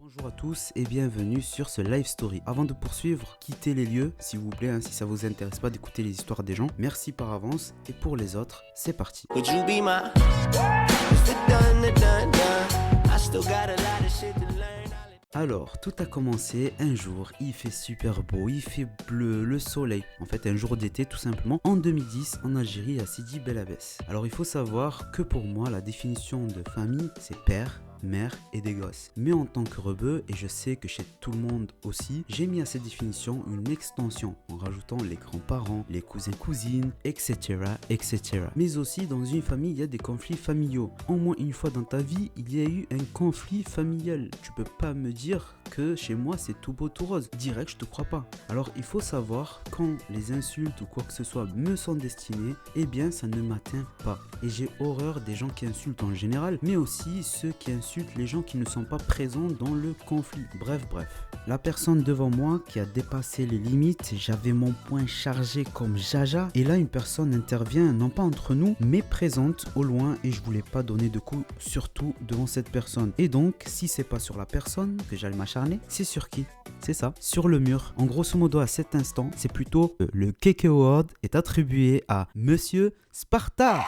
Bonjour à tous et bienvenue sur ce live story. Avant de poursuivre, quittez les lieux s'il vous plaît, si ça vous intéresse pas d'écouter les histoires des gens. Merci par avance et pour les autres, c'est parti. Would you be my? Is it done? I still got a lot of shit to learn. Alors, tout a commencé un jour, il fait super beau, il fait bleu, le soleil. En fait, un jour d'été tout simplement, en 2010, en Algérie, à Sidi Bel Abbès. Alors, il faut savoir que pour moi, la définition de famille, c'est père, mère et des gosses. Mais en tant que rebeu, et je sais que chez tout le monde aussi, j'ai mis à cette définition une extension en rajoutant les grands-parents, les cousins-cousines, etc., etc. Mais aussi, dans une famille, il y a des conflits familiaux. Au moins une fois dans ta vie, il y a eu un conflit familial. Tu peux pas me dire que chez moi, c'est tout beau, tout rose. Direct, je te crois pas. Alors, il faut savoir, quand les insultes ou quoi que ce soit me sont destinées, eh bien, ça ne m'atteint pas. Et j'ai horreur des gens qui insultent en général, mais aussi ceux qui insultent les gens qui ne sont pas présents dans le conflit. Bref. La personne devant moi qui a dépassé les limites, j'avais mon poing chargé comme jaja, et là une personne intervient, non pas entre nous, mais présente au loin, et je voulais pas donner de coups, surtout devant cette personne. Et donc, si c'est pas sur la personne que j'allais m'acharner, c'est sur qui? C'est ça, sur le mur. En grosso modo, à cet instant, c'est plutôt le Keke Award est attribué à Monsieur Sparta.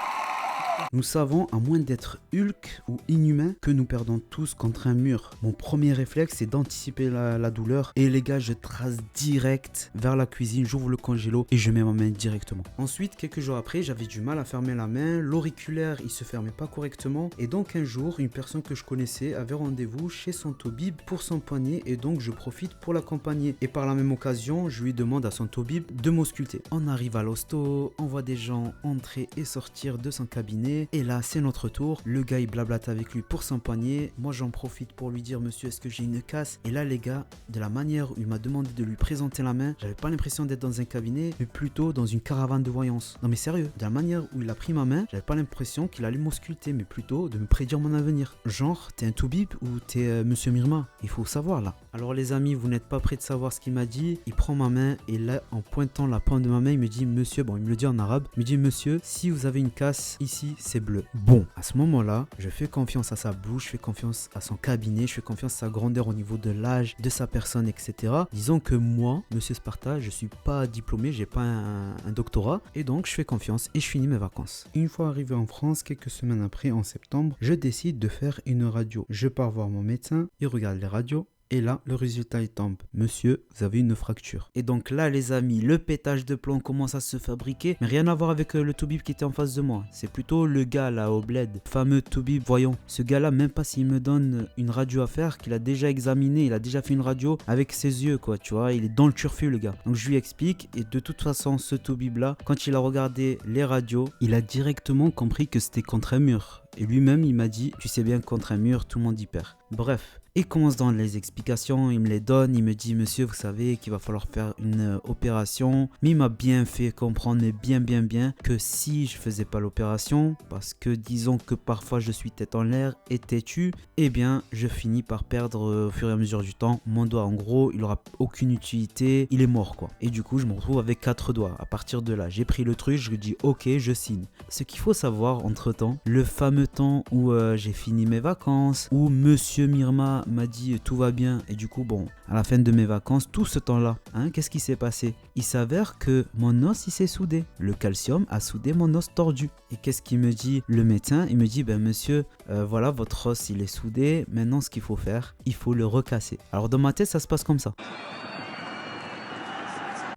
Nous savons, à moins d'être Hulk ou inhumain, que nous perdons tous contre un mur. Mon premier réflexe, c'est d'anticiper la douleur. Et les gars, je trace direct vers la cuisine, j'ouvre le congélo et je mets ma main directement. Ensuite, quelques jours après, j'avais du mal à fermer la main. L'auriculaire, il se fermait pas correctement. Et donc un jour, une personne que je connaissais avait rendez-vous chez son Tobib pour son poignet. Et donc je profite pour l'accompagner. Et par la même occasion, je lui demande à son Tobib de m'ausculter. On arrive à l'hosto, on voit des gens entrer et sortir de son cabinet. Et là, c'est notre tour. Le gars, il blablate avec lui pour s'empoigner. Moi, j'en profite pour lui dire, monsieur, est-ce que j'ai une casse? Et là, les gars, de la manière où il m'a demandé de lui présenter la main, j'avais pas l'impression d'être dans un cabinet, mais plutôt dans une caravane de voyance. Non, mais sérieux, de la manière où il a pris ma main, j'avais pas l'impression qu'il allait m'ausculter, mais plutôt de me prédire mon avenir. Genre, t'es un Toubib ou t'es monsieur Mirma? Il faut savoir là. Alors, les amis, vous n'êtes pas prêts de savoir ce qu'il m'a dit. Il prend ma main et là, en pointant la pointe de ma main, il me dit, monsieur, bon, il me le dit en arabe, il me dit, monsieur, si vous avez une casse ici, c'est bleu. Bon, à ce moment-là, je fais confiance à sa bouche, je fais confiance à son cabinet, je fais confiance à sa grandeur au niveau de l'âge de sa personne, etc. Disons que moi, monsieur Sparta, je suis pas diplômé, j'ai pas un doctorat, et donc je fais confiance et je finis mes vacances. Une fois arrivé en France, quelques semaines après, en septembre, je décide de faire une radio. Je pars voir mon médecin, il regarde les radios. Et là, le résultat il tombe. Monsieur, vous avez une fracture. Et donc là, les amis, le pétage de plomb commence à se fabriquer. Mais rien à voir avec le Toubib qui était en face de moi. C'est plutôt le gars là au bled. Fameux Toubib, voyons. Ce gars-là, même pas s'il me donne une radio à faire, qu'il a déjà examiné, il a déjà fait une radio avec ses yeux, quoi. Tu vois, il est dans le turfu, le gars. Donc je lui explique. Et de toute façon, ce Toubib là, quand il a regardé les radios, il a directement compris que c'était contre un mur. Et lui-même, il m'a dit, tu sais bien, contre un mur, tout le monde y perd. Bref, il commence dans les explications, il me les donne, il me dit, monsieur, vous savez qu'il va falloir faire une opération. Mais il m'a bien fait comprendre, mais bien, que si je faisais pas l'opération, parce que disons que parfois je suis tête en l'air et têtu, eh bien, je finis par perdre au fur et à mesure du temps mon doigt. En gros, il aura aucune utilité, il est mort, quoi. Et du coup, je me retrouve avec 4 doigts. À partir de là, j'ai pris le truc, je lui dis, ok, je signe. Ce qu'il faut savoir, entre-temps, le fameux temps où j'ai fini mes vacances, où monsieur Mirma m'a dit tout va bien, et du coup bon, à la fin de mes vacances, tout ce temps-là, qu'est-ce qui s'est passé? Il s'avère que mon os il s'est soudé, le calcium a soudé mon os tordu. Et qu'est-ce qu'il me dit le médecin? Il me dit, ben monsieur, voilà, votre os il est soudé, maintenant ce qu'il faut faire, il faut le recasser. Alors dans ma tête ça se passe comme ça.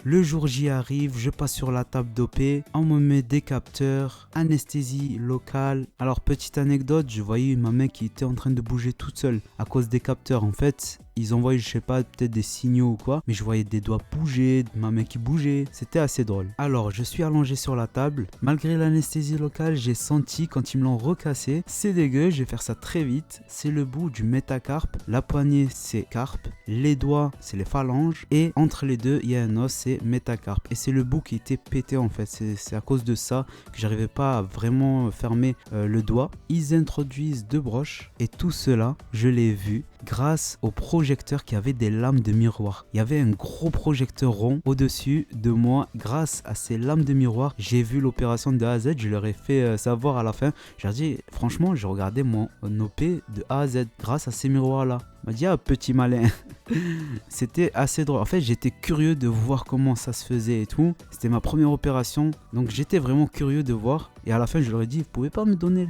Le jour J arrive, je passe sur la table d'OP, on me met des capteurs, anesthésie locale. Alors petite anecdote, je voyais ma main qui était en train de bouger toute seule à cause des capteurs. En fait, ils envoyaient, je sais pas, peut-être des signaux ou quoi, mais je voyais des doigts bouger, ma main qui bougeait, c'était assez drôle. Alors je suis allongé sur la table, malgré l'anesthésie locale, j'ai senti quand ils me l'ont recassé, c'est dégueu, je vais faire ça très vite, c'est le bout du métacarpe, la poignée c'est carpe, les doigts c'est les phalanges, et entre les deux il y a un os, c'est métacarpe, et c'est le bout qui était pété en fait, c'est à cause de ça que j'arrivais pas à vraiment fermer le doigt. Ils introduisent 2 broches, et tout cela je l'ai vu grâce au projet projecteur qui avait des lames de miroir. Il y avait un gros projecteur rond au-dessus de moi. Grâce à ces lames de miroir, j'ai vu l'opération de A à Z. Je leur ai fait savoir à la fin. Je leur ai dit, franchement, j'ai regardé mon OP de A à Z grâce à ces miroirs-là. Il m'a dit, ah, petit malin. C'était assez drôle. En fait, j'étais curieux de voir comment ça se faisait et tout. C'était ma première opération. Donc, j'étais vraiment curieux de voir. Et à la fin, je leur ai dit, vous pouvez pas me donner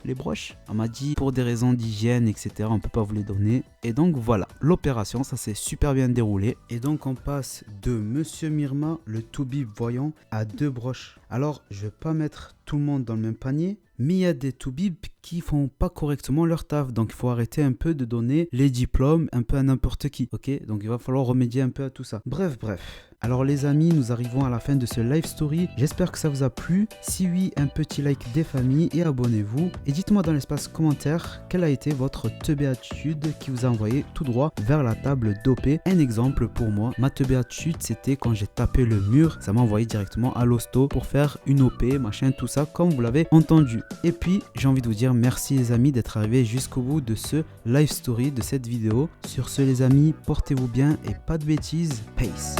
les broches? On m'a dit, pour des raisons d'hygiène, etc., on peut pas vous les donner. Et donc, voilà. L'opération, ça s'est super bien déroulé. Et donc, on passe de Monsieur Myrma, le toubib voyant, à 2 broches. Alors, je vais pas mettre tout le monde dans le même panier. Mais il y a des toubibs qui font pas correctement leur taf. Donc il faut arrêter un peu de donner les diplômes un peu à n'importe qui. Ok, donc il va falloir remédier un peu à tout ça. Bref. Alors les amis, nous arrivons à la fin de ce live story. J'espère que ça vous a plu. Si oui, un petit like des familles et abonnez-vous. Et dites-moi dans l'espace commentaire quelle a été votre teubé attitude qui vous a envoyé tout droit vers la table d'OP. Un exemple pour moi, ma teubé attitude, c'était quand j'ai tapé le mur. Ça m'a envoyé directement à l'hosto pour faire une OP, machin, tout ça, comme vous l'avez entendu. Et puis, j'ai envie de vous dire merci les amis d'être arrivés jusqu'au bout de ce live story, de cette vidéo. Sur ce les amis, portez-vous bien et pas de bêtises. Peace.